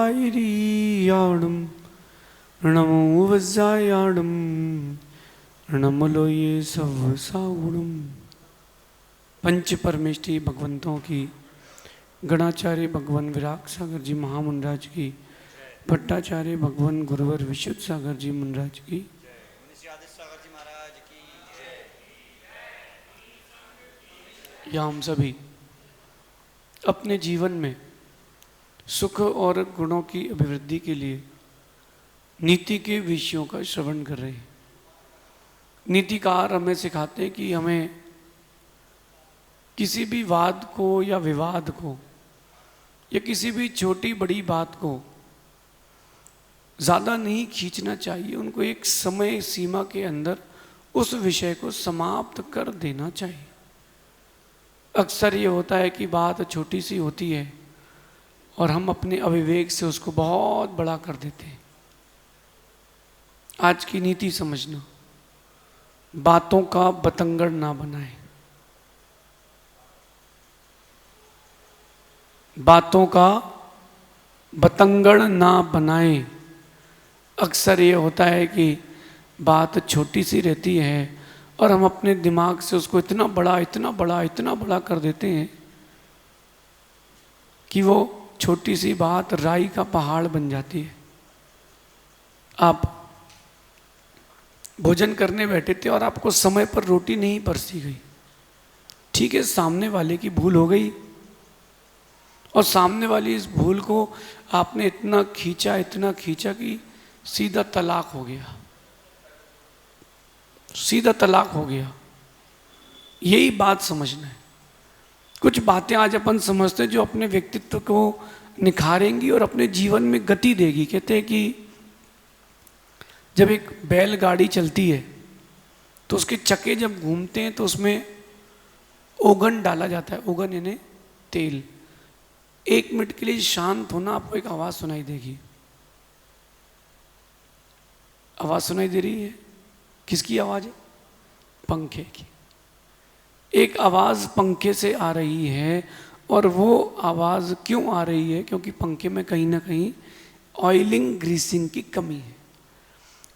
वैरीयाणं नमो वज्रायाणं नमलोये सवसागुणम। पंच परमेष्ठी भगवंतों की, गणाचार्य भगवान विराग सागर जी महामुंडराज की, भट्टाचार्य भगवान गुरुवर विशुद्ध सागर जी मुंडराज की, या हम सभी अपने जीवन में सुख और गुणों की अभिवृद्धि के लिए नीति के विषयों का श्रवण कर रहे हैं। नीतिकार हमें सिखाते हैं कि हमें किसी भी वाद को या विवाद को या किसी भी छोटी बड़ी बात को ज़्यादा नहीं खींचना चाहिए। उनको एक समय सीमा के अंदर उस विषय को समाप्त कर देना चाहिए। अक्सर ये होता है कि बात छोटी सी होती है और हम अपने अविवेक से उसको बहुत बड़ा कर देते हैं। आज की नीति समझना, बातों का बतंगड़ ना बनाए, बातों का बतंगड़ ना बनाए। अक्सर ये होता है कि बात छोटी सी रहती है और हम अपने दिमाग से उसको इतना बड़ा इतना बड़ा इतना बड़ा कर देते हैं कि वो छोटी सी बात राई का पहाड़ बन जाती है। आप भोजन करने बैठे थे और आपको समय पर रोटी नहीं परसी गई, ठीक है, सामने वाले की भूल हो गई और सामने वाली इस भूल को आपने इतना खींचा कि सीधा तलाक हो गया, सीधा तलाक हो गया। यही बात समझना है। कुछ बातें आज अपन समझते हैं जो अपने व्यक्तित्व को निखारेंगी और अपने जीवन में गति देगी। कहते हैं कि जब एक बैलगाड़ी चलती है तो उसके चक्के जब घूमते हैं तो उसमें ओगन डाला जाता है। ओगन यानी तेल। 1 मिनट के लिए शांत होना, आपको एक आवाज सुनाई देगी। आवाज सुनाई दे रही है? किसकी आवाज है? पंखे की। एक आवाज पंखे से आ रही है और वो आवाज क्यों आ रही है? क्योंकि पंखे में कहीं ना कहीं ऑयलिंग ग्रीसिंग की कमी है।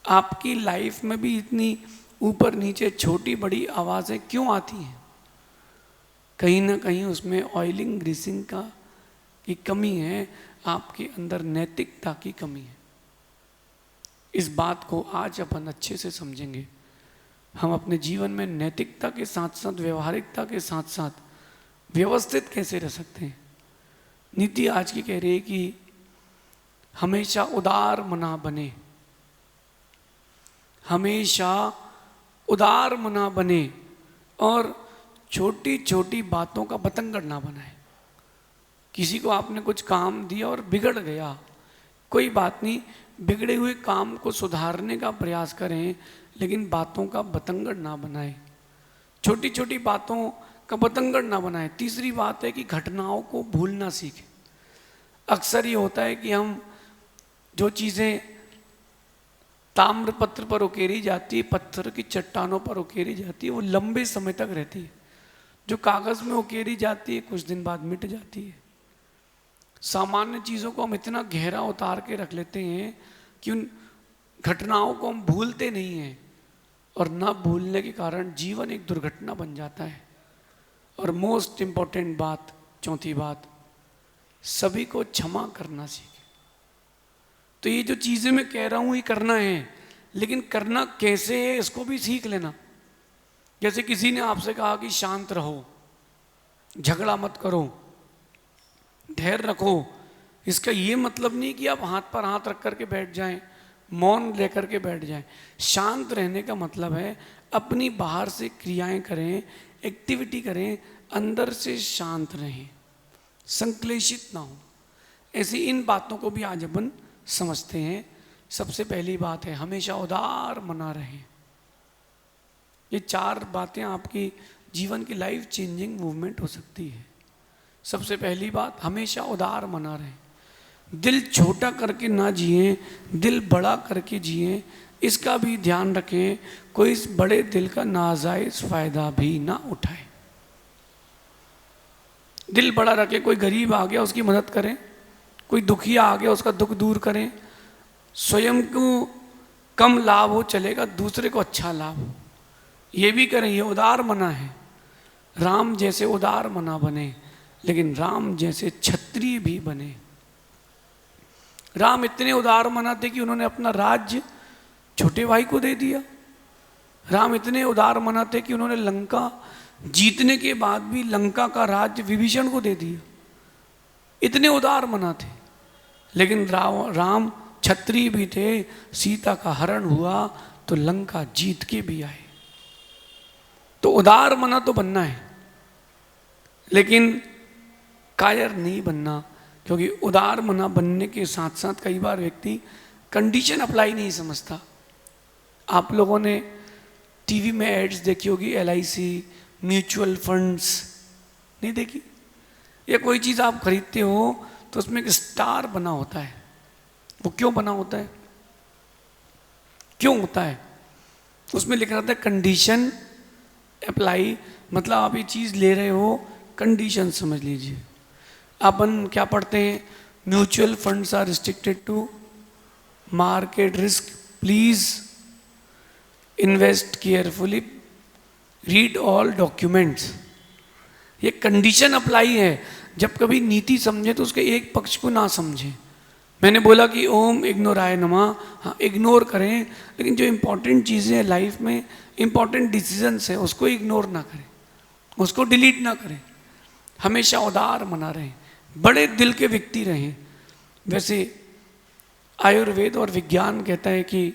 आपकी लाइफ में भी इतनी ऊपर नीचे छोटी बड़ी आवाजें क्यों आती हैं? कहीं ना कहीं उसमें ऑयलिंग ग्रीसिंग की कमी है, आपके अंदर नैतिकता की कमी है। इस बात को आज अपन अच्छे से समझेंगे। हम अपने जीवन में नैतिकता के साथ साथ व्यवहारिकता के साथ साथ व्यवस्थित कैसे रह सकते हैं। नीति आज की कह रही है कि हमेशा उदार मना बने, हमेशा उदार मना बने और छोटी छोटी बातों का बतंगड़ ना बनाए। किसी को आपने कुछ काम दिया और बिगड़ गया, कोई बात नहीं, बिगड़े हुए काम को सुधारने का प्रयास करें, लेकिन बातों का बतंगड़ ना बनाए, छोटी छोटी बातों का बतंगड़ ना बनाए। तीसरी बात है कि घटनाओं को भूलना सीखें। अक्सर ये होता है कि हम जो चीज़ें ताम्र पत्र पर उकेरी जाती है, पत्थर की चट्टानों पर उकेरी जाती है, वो लंबे समय तक रहती है। जो कागज़ में उकेरी जाती है कुछ दिन बाद मिट जाती है। सामान्य चीज़ों को हम इतना गहरा उतार के रख लेते हैं कि उन घटनाओं को हम भूलते नहीं हैं और न भूलने के कारण जीवन एक दुर्घटना बन जाता है। और मोस्ट इम्पॉर्टेंट बात, चौथी बात, सभी को क्षमा करना सीखें। तो ये जो चीज़ें मैं कह रहा हूँ ये करना है, लेकिन करना कैसे है इसको भी सीख लेना। जैसे किसी ने आपसे कहा कि शांत रहो, झगड़ा मत करो, धैर्य रखो, इसका ये मतलब नहीं कि आप हाथ पर हाथ रख करके बैठ जाएं, मौन लेकर के बैठ जाएं। शांत रहने का मतलब है अपनी बाहर से क्रियाएं करें, एक्टिविटी करें, अंदर से शांत रहें, संक्लेशित ना हो। ऐसी इन बातों को भी आज अपन समझते हैं। सबसे पहली बात है हमेशा उदार मना रहें। ये 4 बातें आपकी जीवन की लाइफ चेंजिंग मूवमेंट हो सकती है। सबसे पहली बात, हमेशा उदार मना रहें। दिल छोटा करके ना जिए, दिल बड़ा करके जिए, इसका भी ध्यान रखें। कोई इस बड़े दिल का नाजायज फायदा भी ना उठाए। दिल बड़ा रखे, कोई गरीब आ गया उसकी मदद करें, कोई दुखिया आ गया उसका दुख दूर करें, स्वयं को कम लाभ हो चलेगा, दूसरे को अच्छा लाभ हो, ये भी करें, ये उदार मना है। राम जैसे उदार मना बने, लेकिन राम जैसे क्षत्रिय भी बने। राम इतने उदार मना थे कि उन्होंने अपना राज्य छोटे भाई को दे दिया। राम इतने उदार मना थे कि उन्होंने लंका जीतने के बाद भी लंका का राज्य विभीषण को दे दिया। इतने उदार मना थे। लेकिन राम क्षत्रिय भी थे, सीता का हरण हुआ तो लंका जीत के भी आए। तो उदार मना तो बनना है, लेकिन कायर नहीं बनना, क्योंकि उदार मना बनने के साथ साथ कई बार व्यक्ति कंडीशन अप्लाई नहीं समझता। आप लोगों ने टीवी में एड्स देखी होगी, LIC, म्यूचुअल फंड्स, नहीं देखी? या कोई चीज़ आप खरीदते हो तो उसमें एक स्टार बना होता है। वो क्यों बना होता है? क्यों होता है? उसमें लिखा रहता है कंडीशन अप्लाई, मतलब आप ये चीज़ ले रहे हो, कंडीशन समझ लीजिए। अपन क्या पढ़ते हैं? Mutual funds are restricted to market risk, please invest carefully, read all documents. ये कंडीशन अप्लाई है। जब कभी नीति समझे तो उसके एक पक्ष को ना समझें। मैंने बोला कि ओम इग्नोराय नमः, हाँ इग्नोर करें, लेकिन जो इंपॉर्टेंट चीज़ें हैं लाइफ में, इंपॉर्टेंट डिसीजंस है, उसको इग्नोर ना करें, उसको डिलीट ना करें। हमेशा उदार मना रहें, बड़े दिल के व्यक्ति रहें। वैसे आयुर्वेद और विज्ञान कहता है कि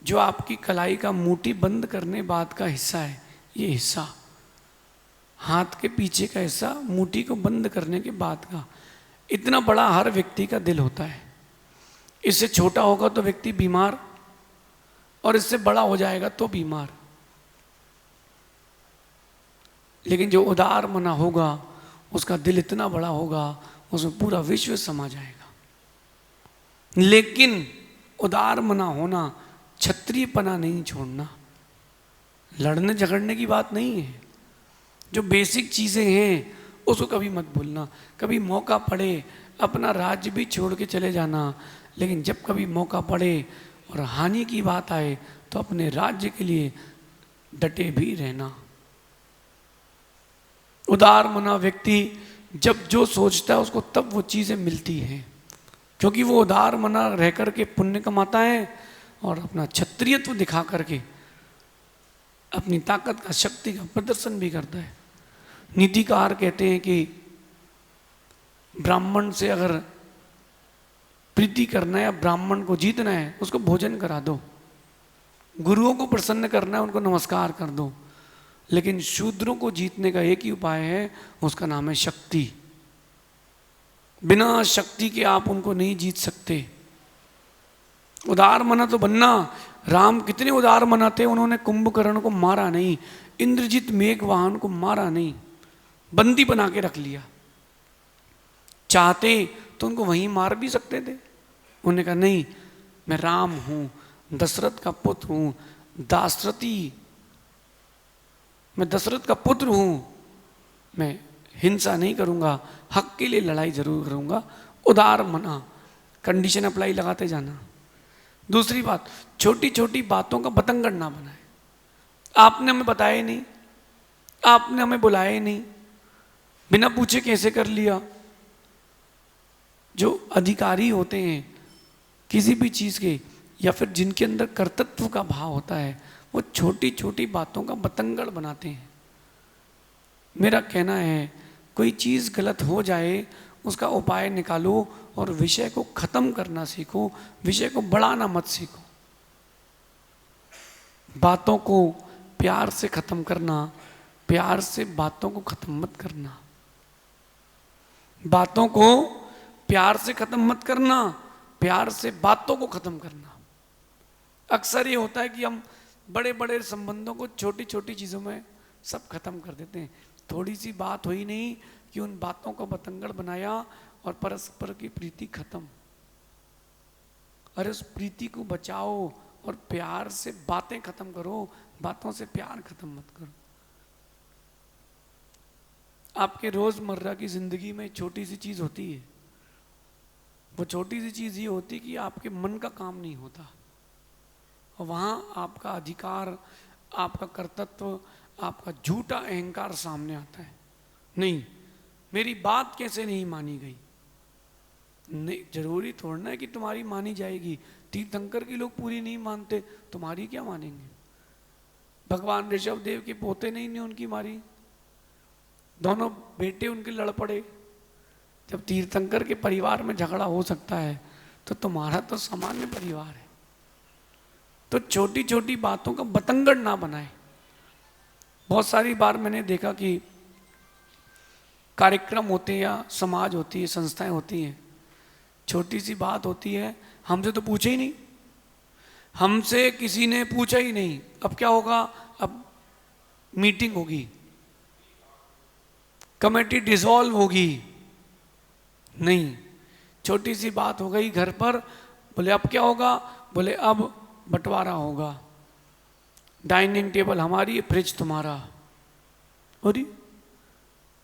जो आपकी कलाई का मूठी बंद करने बाद का हिस्सा है, ये हिस्सा हाथ के पीछे का हिस्सा मूठी को बंद करने के बाद का, इतना बड़ा हर व्यक्ति का दिल होता है। इससे छोटा होगा तो व्यक्ति बीमार, और इससे बड़ा हो जाएगा तो बीमार। लेकिन जो उदार मना होगा उसका दिल इतना बड़ा होगा, उसमें पूरा विश्व समा जाएगा। लेकिन उदार मना होना, क्षत्रियपना नहीं छोड़ना। लड़ने झगड़ने की बात नहीं है, जो बेसिक चीज़ें हैं उसको कभी मत भूलना। कभी मौका पड़े अपना राज्य भी छोड़ के चले जाना, लेकिन जब कभी मौका पड़े और हानि की बात आए तो अपने राज्य के लिए डटे भी रहना। उदार मना व्यक्ति जब जो सोचता है उसको तब वो चीज़ें मिलती हैं, क्योंकि वो उदार मना रह करके पुण्य कमाता है और अपना क्षत्रियत्व दिखा करके अपनी ताकत का, शक्ति का प्रदर्शन भी करता है। नीतिकार कहते हैं कि ब्राह्मण से अगर प्रीति करना है या ब्राह्मण को जीतना है, उसको भोजन करा दो। गुरुओं को प्रसन्न करना है, उनको नमस्कार कर दो। लेकिन शूद्रों को जीतने का एक ही उपाय है, उसका नाम है शक्ति। बिना शक्ति के आप उनको नहीं जीत सकते। उदार मना तो बनना। राम कितने उदार मना थे, उन्होंने कुंभकर्ण को मारा नहीं, इंद्रजित मेघवाहन को मारा नहीं, बंदी बना के रख लिया। चाहते तो उनको वहीं मार भी सकते थे। उन्होंने कहा नहीं, मैं राम हूं, दशरथ का पुत्र हूं, मैं दशरथ का पुत्र हूं, मैं हिंसा नहीं करूंगा, हक के लिए लड़ाई जरूर करूंगा। उदार मना, कंडीशन अप्लाई लगाते जाना। दूसरी बात, छोटी छोटी बातों का बतंगड़ ना बनाए। आपने हमें बताया नहीं, आपने हमें बुलाया नहीं, बिना पूछे कैसे कर लिया। जो अधिकारी होते हैं किसी भी चीज़ के, या फिर जिनके अंदर कर्तृत्व का भाव होता है, वो छोटी छोटी बातों का बतंगड़ बनाते हैं। मेरा कहना है कोई चीज़ गलत हो जाए उसका उपाय निकालो और विषय को खत्म करना सीखो, विषय को बढ़ाना मत सीखो। बातों को प्यार से खत्म करना, प्यार से बातों को खत्म मत करना। बातों को प्यार से खत्म मत करना, प्यार से बातों को खत्म करना। अक्सर ये होता है कि हम बड़े बड़े संबंधों को छोटी छोटी चीज़ों में सब खत्म कर देते हैं। थोड़ी सी बात हुई नहीं कि उन बातों को बतंगड़ बनाया और परस्पर की प्रीति खत्म। अरे उस प्रीति को बचाओ और प्यार से बातें खत्म करो, बातों से प्यार खत्म मत करो। आपके रोजमर्रा की जिंदगी में छोटी सी चीज होती है, वो छोटी सी चीज़ ये होती कि आपके मन का काम नहीं होता, और वहाँ आपका अधिकार, आपका कर्तृत्व, आपका झूठा अहंकार सामने आता है। नहीं, मेरी बात कैसे नहीं मानी गई। नहीं, जरूरी थोड़ा ना है कि तुम्हारी मानी जाएगी। तीर्थंकर की लोग पूरी नहीं मानते, तुम्हारी क्या मानेंगे। भगवान ऋषभ देव के पोते नहीं उनकी मारी, दोनों बेटे उनके लड़ पड़े। जब तीर्थंकर के परिवार में झगड़ा हो सकता है तो तुम्हारा तो सामान्य परिवार है। तो छोटी छोटी बातों का बतंगड़ ना बनाए। बहुत सारी बार मैंने देखा कि कार्यक्रम होते हैं या समाज होती है, संस्थाएं होती हैं, छोटी सी बात होती है, हमसे तो पूछे ही नहीं, हमसे किसी ने पूछा ही नहीं, अब क्या होगा, अब मीटिंग होगी, कमेटी डिसॉल्व होगी। नहीं, छोटी सी बात हो गई घर पर, बोले अब क्या होगा, बोले अब बंटवारा होगा, डाइनिंग टेबल हमारी, फ्रिज तुम्हारा। और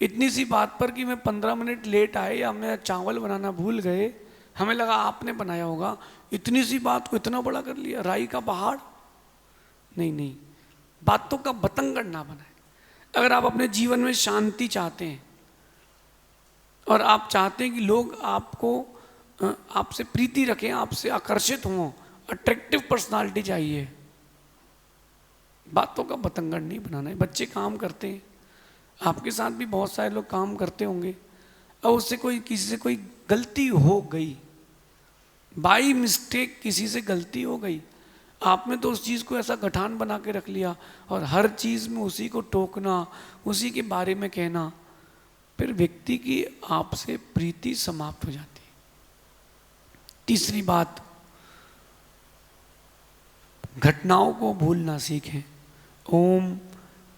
इतनी सी बात पर कि मैं 15 मिनट लेट आए या मैं चावल बनाना भूल गए, हमें लगा आपने बनाया होगा, इतनी सी बात को इतना बड़ा कर लिया, राई का पहाड़। नहीं नहीं, बातों का बतंगड़ ना बनाए। अगर आप अपने जीवन में शांति चाहते हैं और आप चाहते हैं कि लोग आपको, आपसे प्रीति रखें, आपसे आकर्षित हों, अट्रैक्टिव पर्सनालिटी चाहिए, बातों का बतंगड़ नहीं बनाना है। बच्चे काम करते हैं, आपके साथ भी बहुत सारे लोग काम करते होंगे, और उससे कोई, किसी से कोई गलती हो गई, बाई मिस्टेक किसी से गलती हो गई, आपने तो उस चीज़ को ऐसा गठान बना के रख लिया और हर चीज़ में उसी को टोकना, उसी के बारे में कहना, फिर व्यक्ति की आपसे प्रीति समाप्त हो जाती है। तीसरी बात, घटनाओं को भूलना सीखें। ओम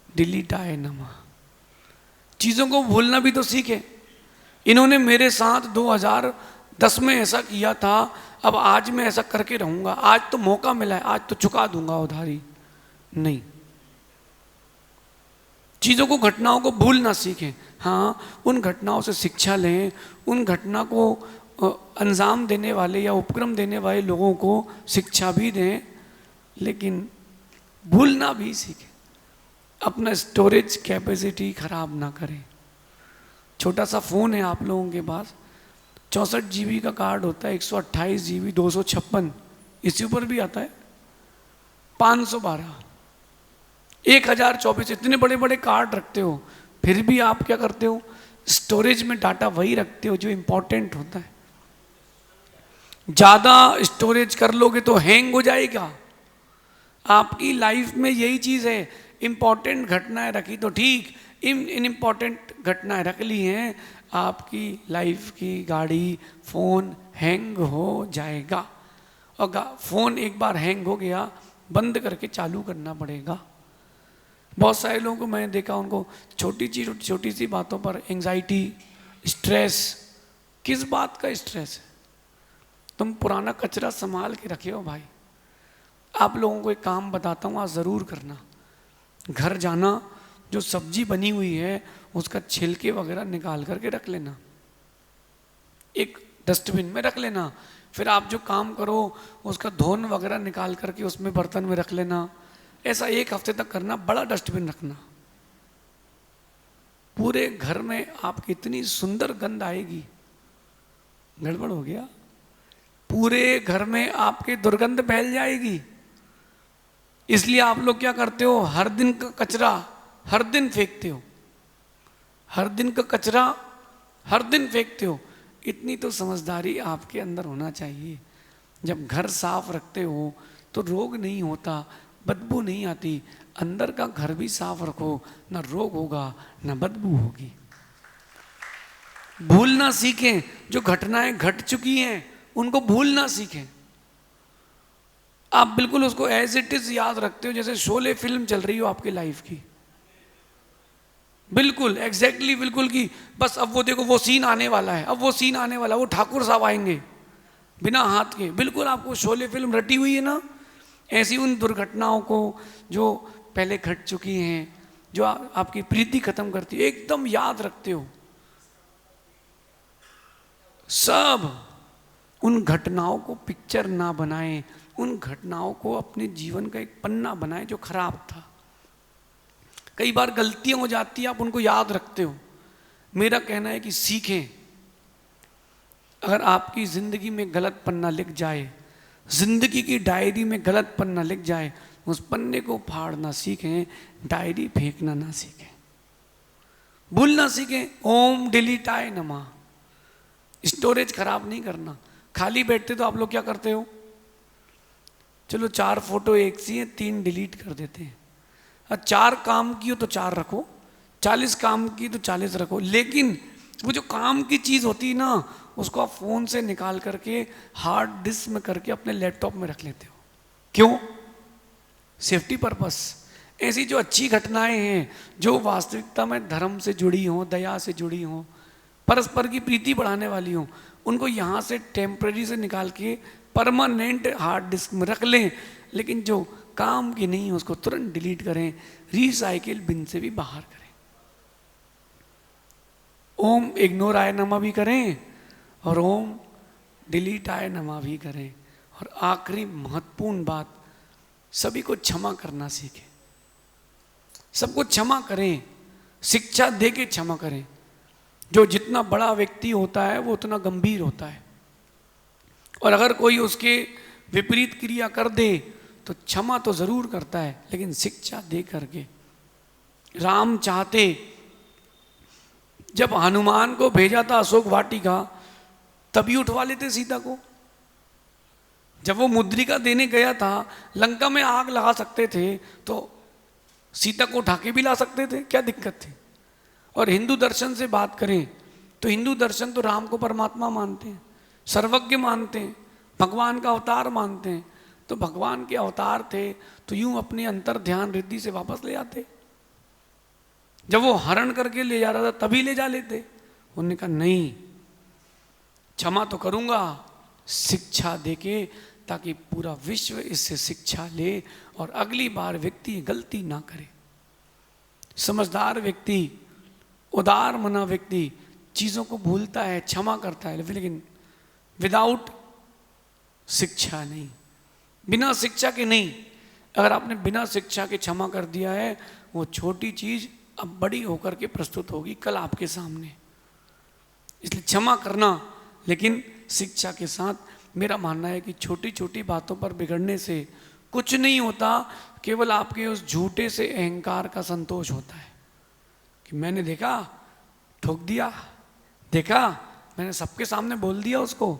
डिलीटाय नमः। चीज़ों को भूलना भी तो सीखें। इन्होंने मेरे साथ 2010 में ऐसा किया था, अब आज मैं ऐसा करके रहूंगा, आज तो मौका मिला है, आज तो चुका दूंगा उधारी। नहीं, चीज़ों को, घटनाओं को भूलना सीखें। हाँ, उन घटनाओं से शिक्षा लें, उन घटना को अंजाम देने वाले या उपक्रम देने वाले लोगों को शिक्षा भी दें, लेकिन भूलना भी सीखें। अपना स्टोरेज कैपेसिटी खराब ना करें। छोटा सा फ़ोन है आप लोगों के पास, 64 GB का कार्ड होता है, 128 GB, 256, इसी ऊपर भी आता है 512, 1024, इतने बड़े बड़े कार्ड रखते हो, फिर भी आप क्या करते हो, स्टोरेज में डाटा वही रखते हो जो इंपॉर्टेंट होता है। ज़्यादा स्टोरेज कर लोगे तो हैंग हो जाएगा। आपकी लाइफ में यही चीज़ है, इंपॉर्टेंट घटनाएं रखी तो ठीक, इन इम्पॉर्टेंट घटनाएं रख ली हैं, आपकी लाइफ की गाड़ी, फ़ोन हैंग हो जाएगा। और फ़ोन एक बार हैंग हो गया, बंद करके चालू करना पड़ेगा। बहुत सारे लोगों को मैंने देखा, उनको छोटी सी बातों पर एंजाइटी, स्ट्रेस। किस बात का स्ट्रेस है? तुम पुराना कचरा संभाल के रखे हो भाई। आप लोगों को एक काम बताता हूँ, आज ज़रूर करना। घर जाना, जो सब्जी बनी हुई है उसका छिलके वगैरह निकाल करके रख लेना, एक डस्टबिन में रख लेना। फिर आप जो काम करो उसका धोन वगैरह निकाल करके उसमें बर्तन में रख लेना। ऐसा 1 हफ्ते तक करना, बड़ा डस्टबिन रखना। पूरे घर में आपकी इतनी सुंदर गंध आएगी। गड़बड़ हो गया, पूरे घर में आपके दुर्गंध फैल जाएगी। इसलिए आप लोग क्या करते हो, हर दिन का कचरा हर दिन फेंकते हो, हर दिन का कचरा हर दिन फेंकते हो। इतनी तो समझदारी आपके अंदर होना चाहिए। जब घर साफ रखते हो तो रोग नहीं होता, बदबू नहीं आती। अंदर का घर भी साफ रखो, ना रोग होगा ना बदबू होगी। भूलना सीखें, जो घटनाएं घट चुकी हैं उनको भूलना सीखें। आप बिल्कुल उसको एज इट इज याद रखते हो, जैसे शोले फिल्म चल रही हो आपकी लाइफ की, बिल्कुल एग्जैक्टली, बिल्कुल की बस अब वो देखो वो सीन आने वाला है, अब वो सीन आने वाला है, वो ठाकुर साहब आएंगे बिना हाथ के। बिल्कुल आपको शोले फिल्म रटी हुई है ना, ऐसी उन दुर्घटनाओं को जो पहले घट चुकी हैं, जो आपकी प्रीति खत्म करती है, एकदम याद रखते हो सब। उन घटनाओं को पिक्चर ना बनाएं, उन घटनाओं को अपने जीवन का एक पन्ना बनाएं जो खराब था। कई बार गलतियां हो जाती है, आप उनको याद रखते हो। मेरा कहना है कि सीखें। अगर आपकी जिंदगी में गलत पन्ना लिख जाए, जिंदगी की डायरी में गलत पन्ना लिख जाए, उस पन्ने को फाड़ना सीखें, डायरी फेंकना ना सीखें, भूलना सीखें। ओम डिलीटाय नमः। स्टोरेज खराब नहीं करना। खाली बैठते तो आप लोग क्या करते हो, चलो 4 फोटो एक सी है, 3 डिलीट कर देते हैं। 4 काम की हो तो 4 रखो, 40 काम की तो 40 रखो, लेकिन वो जो काम की चीज होती है ना, उसको आप फोन से निकाल करके हार्ड डिस्क में करके अपने लैपटॉप में रख लेते हो। क्यों? Safety purpose. ऐसी जो अच्छी घटनाएं हैं, जो वास्तविकता में धर्म से जुड़ी हों, दया से जुड़ी हों, परस्पर की प्रीति बढ़ाने वाली हों, उनको यहाँ से टेम्पररी से निकाल के परमानेंट हार्ड डिस्क में रख लें। लेकिन जो काम की नहीं है उसको तुरंत डिलीट करें, रिसाइकिल बिन से भी बाहर करें। ओम इग्नोर आय नमः भी करें और ओम डिलीट आय नमः भी करें। और आखिरी महत्वपूर्ण बात, सभी को क्षमा करना सीखें। सबको क्षमा करें, शिक्षा दे के क्षमा करें। जो जितना बड़ा व्यक्ति होता है वो उतना गंभीर होता है, और अगर कोई उसके विपरीत क्रिया कर दे तो क्षमा तो जरूर करता है, लेकिन शिक्षा दे करके। राम चाहते, जब हनुमान को भेजा था अशोक वाटिका, तभी उठवा लेते सीता को। जब वो मुद्रिका देने गया था, लंका में आग लगा सकते थे तो सीता को उठा के भी ला सकते थे, क्या दिक्कत थी? और हिंदू दर्शन से बात करें तो हिंदू दर्शन तो राम को परमात्मा मानते हैं, सर्वज्ञ मानते हैं, भगवान का अवतार मानते हैं। तो भगवान के अवतार थे तो यूं अपने अंतर ध्यान रिद्धि से वापस ले आते। जब वो हरण करके ले जा रहा था तभी ले जा लेते। उन्होंने कहा नहीं, क्षमा तो करूंगा, शिक्षा देके, ताकि पूरा विश्व इससे शिक्षा ले और अगली बार व्यक्ति गलती ना करे। समझदार व्यक्ति, उदार मना व्यक्ति चीजों को भूलता है, क्षमा करता है, लेकिन विदाउट शिक्षा नहीं, बिना शिक्षा के नहीं। अगर आपने बिना शिक्षा के क्षमा कर दिया है, वो छोटी चीज अब बड़ी होकर के प्रस्तुत होगी कल आपके सामने। इसलिए क्षमा करना, लेकिन शिक्षा के साथ। मेरा मानना है कि छोटी छोटी बातों पर बिगड़ने से कुछ नहीं होता, केवल आपके उस झूठे से अहंकार का संतोष होता है कि मैंने देखा, ठोक दिया, देखा, मैंने सबके सामने बोल दिया उसको।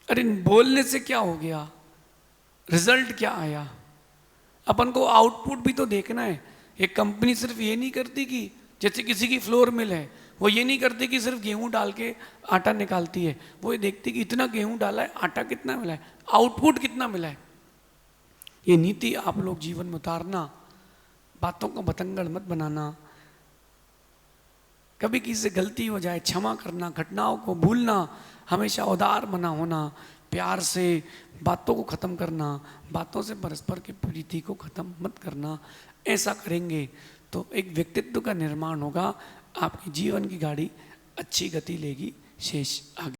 अरे बोलने से क्या हो गया, रिजल्ट क्या आया? अपन को आउटपुट भी तो देखना है। एक कंपनी सिर्फ ये नहीं करती कि जैसे किसी की फ्लोर मिल है, वो ये नहीं करती कि सिर्फ गेहूं डाल के आटा निकालती है, वो ये देखती कि इतना गेहूं डाला है, आटा कितना मिला है, आउटपुट कितना मिला है। ये नीति आप लोग जीवन में उतारना, बातों को बतंगड़ मत बनाना। कभी किसी से गलती हो जाए, क्षमा करना, घटनाओं को भूलना, हमेशा उदार मना होना, प्यार से बातों को खत्म करना, बातों से परस्पर की प्रीति को खत्म मत करना। ऐसा करेंगे तो एक व्यक्तित्व का निर्माण होगा, आपकी जीवन की गाड़ी अच्छी गति लेगी, शेष आगे।